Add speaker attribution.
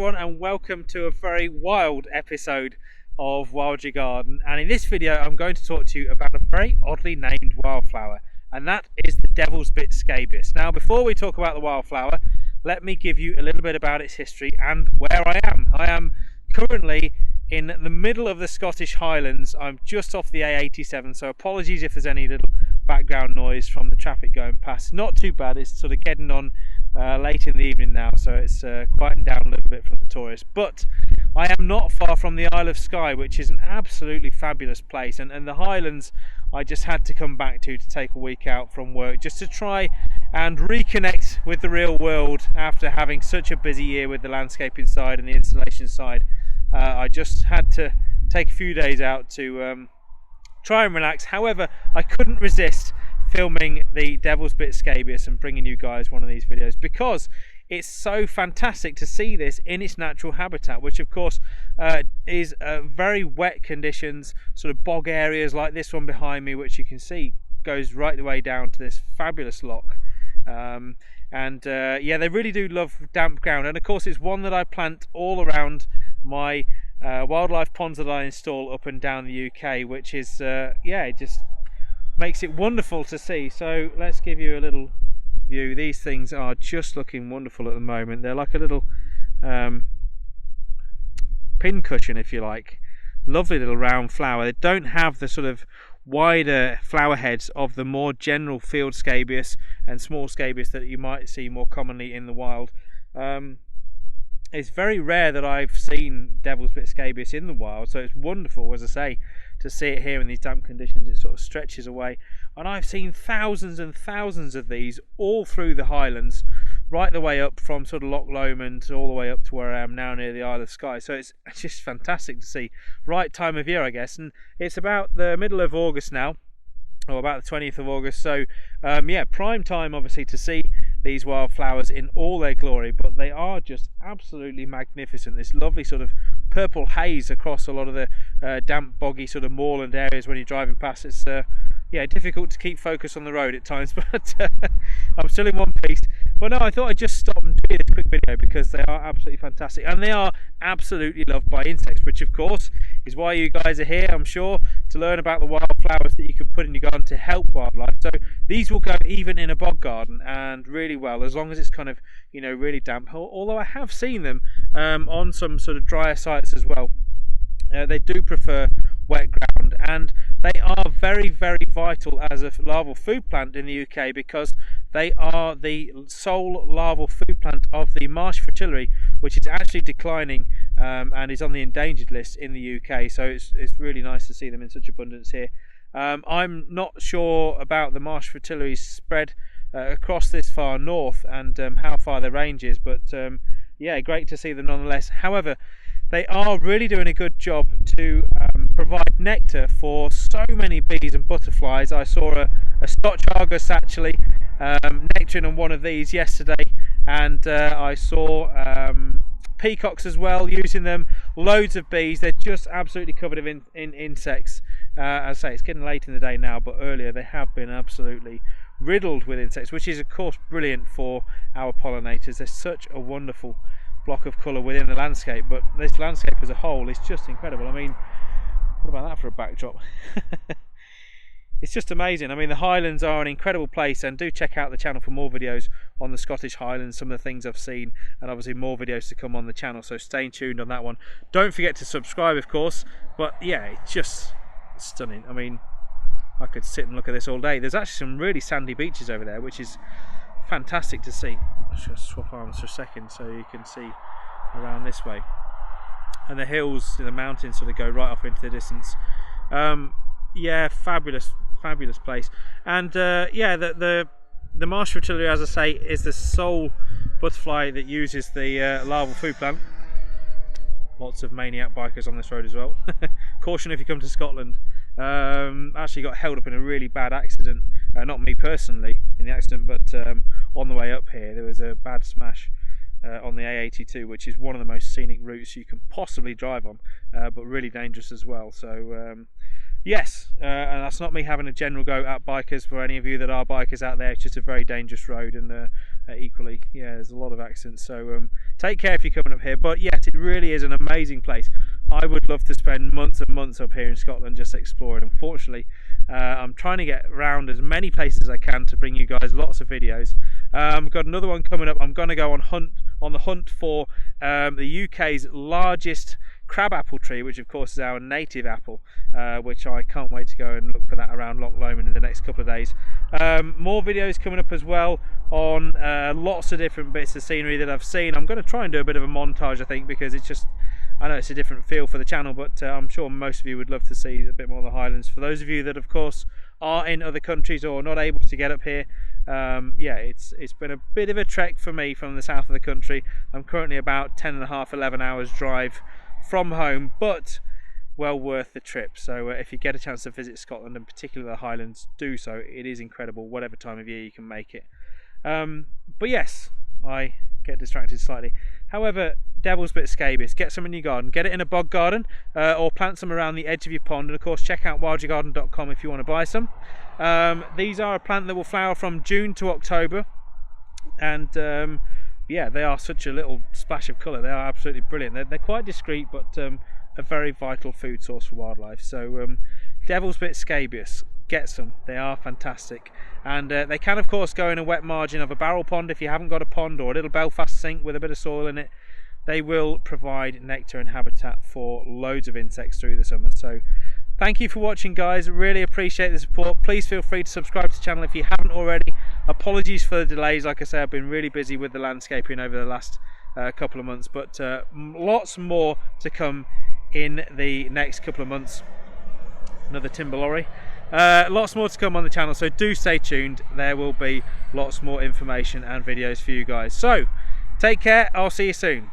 Speaker 1: everyone, and welcome to a very wild episode of Wild Your Garden. And in this video I'm going to talk to you about a very oddly named wildflower, and that is the devil's bit scabious. Now before we talk about the wildflower, let me give you a little bit about its history and where I am. I am currently in the middle of the Scottish Highlands. I'm just off the A87, so apologies if there's any little background noise from the traffic going past. Not too bad, it's sort of getting on late in the evening now, so it's quieting down a little bit from the tourists. But I am not far from the Isle of Skye, which is an absolutely fabulous place, and the Highlands I just had to come back to take a week out from work, just to try and reconnect with the real world after having such a busy year with the landscaping side and the installation side. I just had to take a few days out to try and relax. However, I couldn't resist filming the devil's bit scabious and bringing you guys one of these videos, because it's so fantastic to see this in its natural habitat, which of course is very wet conditions, sort of bog areas like this one behind me, which you can see goes right the way down to this fabulous loch. Yeah, they really do love damp ground, and of course it's one that I plant all around my wildlife ponds that I install up and down the UK, which is yeah, it just makes it wonderful to see. So let's give you a little view. These things are just looking wonderful at the moment. They're like a little pin cushion, if you like. Lovely little round flower. They don't have the sort of wider flower heads of the more general field scabious and small scabious that you might see more commonly in the wild. It's very rare that I've seen devil's bit scabious in the wild, so it's wonderful, as I say, to see it here in these damp conditions. It sort of stretches away, and I've seen thousands and thousands of these all through the Highlands, right the way up from sort of Loch Lomond all the way up to where I am now near the Isle of Skye. So it's just fantastic to see. Right time of year, I guess, and it's about the middle of August now, or about the 20th of August, so yeah, prime time obviously to see these wildflowers in all their glory. But they are just absolutely magnificent. This lovely sort of purple haze across a lot of the damp, boggy sort of moorland areas when you're driving past. It's yeah, difficult to keep focus on the road at times, but I'm still in one piece. But no, I thought I'd just stop and do this quick video because they are absolutely fantastic, and they are absolutely loved by insects, which of course is why you guys are here, I'm sure, to learn about the wildflowers that you can put in your garden to help wildlife. So these will go even in a bog garden and really well, as long as it's kind of, you know, really damp. Although I have seen them on some sort of drier sites as well. They do prefer wet ground, and they are very, very vital as a larval food plant in the UK, because they are the sole larval food plant of the marsh fritillary, which is actually declining and is on the endangered list in the UK. So it's really nice to see them in such abundance here. I'm not sure about the marsh fritillary's spread across this far north and how far the range is, but yeah, great to see them nonetheless. However, they are really doing a good job to provide nectar for so many bees and butterflies. I saw a Scotch Argus actually nectaring on one of these yesterday, and I saw peacocks as well using them. Loads of bees. They're just absolutely covered in insects. As I say, it's getting late in the day now, but earlier they have been absolutely riddled with insects, which is of course brilliant for our pollinators. They're such a wonderful block of colour within the landscape, but this landscape as a whole is just incredible. I mean, what about that for a backdrop? It's just amazing. I mean, the Highlands are an incredible place, and do check out the channel for more videos on the Scottish Highlands, some of the things I've seen, and obviously more videos to come on the channel, so stay tuned on that one. Don't forget to subscribe, of course. But yeah, it's just stunning. I mean, I could sit and look at this all day. There's actually some really sandy beaches over there, which is fantastic to see. Let's just swap arms for a second so you can see around this way, and the hills, the mountains sort of go right off into the distance. Yeah, fabulous place. And yeah, the marsh fritillary, as I say, is the sole butterfly that uses the larval food plant. Lots of maniac bikers on this road as well. Caution if you come to Scotland. Actually got held up in a really bad accident, not me personally in the accident, but on the way up here there was a bad smash on the A82, which is one of the most scenic routes you can possibly drive on, but really dangerous as well. So yes, and that's not me having a general go at bikers. For any of you that are bikers out there, it's just a very dangerous road, and equally, yeah, there's a lot of accidents. So take care if you're coming up here. But yes, it really is an amazing place. I would love to spend months and months up here in Scotland just exploring. Unfortunately, I'm trying to get around as many places as I can to bring you guys lots of videos. I've got another one coming up. I'm going to go on the hunt for the UK's largest crabapple tree, which of course is our native apple, which I can't wait to go and look for that around Loch Lomond in the next couple of days. More videos coming up as well on lots of different bits of scenery that I've seen. I'm going to try and do a bit of a montage, I think, because it's just, I know it's a different feel for the channel, but I'm sure most of you would love to see a bit more of the Highlands. For those of you that of course are in other countries or not able to get up here, yeah, it's been a bit of a trek for me from the south of the country. I'm currently about 10.5, 11 hours drive from home, but well worth the trip. So if you get a chance to visit Scotland, and particularly the Highlands, do so. It is incredible, whatever time of year you can make it. But yes, I get distracted slightly. However, Devil's Bit Scabious, get some in your garden. Get it in a bog garden, or plant some around the edge of your pond. And of course, check out wildyourgarden.com if you want to buy some. These are a plant that will flower from June to October, and yeah, they are such a little splash of colour. They are absolutely brilliant. They're quite discreet, but a very vital food source for wildlife. So Devil's Bit Scabious, get some. They are fantastic, and they can of course go in a wet margin of a barrel pond if you haven't got a pond, or a little Belfast sink with a bit of soil in it. They will provide nectar and habitat for loads of insects through the summer. So thank you for watching, guys. Really appreciate the support. Please feel free to subscribe to the channel if you haven't already. Apologies for the delays. Like I say, I've been really busy with the landscaping over the last couple of months, but lots more to come in the next couple of months. Another timber lorry. Lots more to come on the channel, so do stay tuned. There will be lots more information and videos for you guys. So take care. I'll see you soon.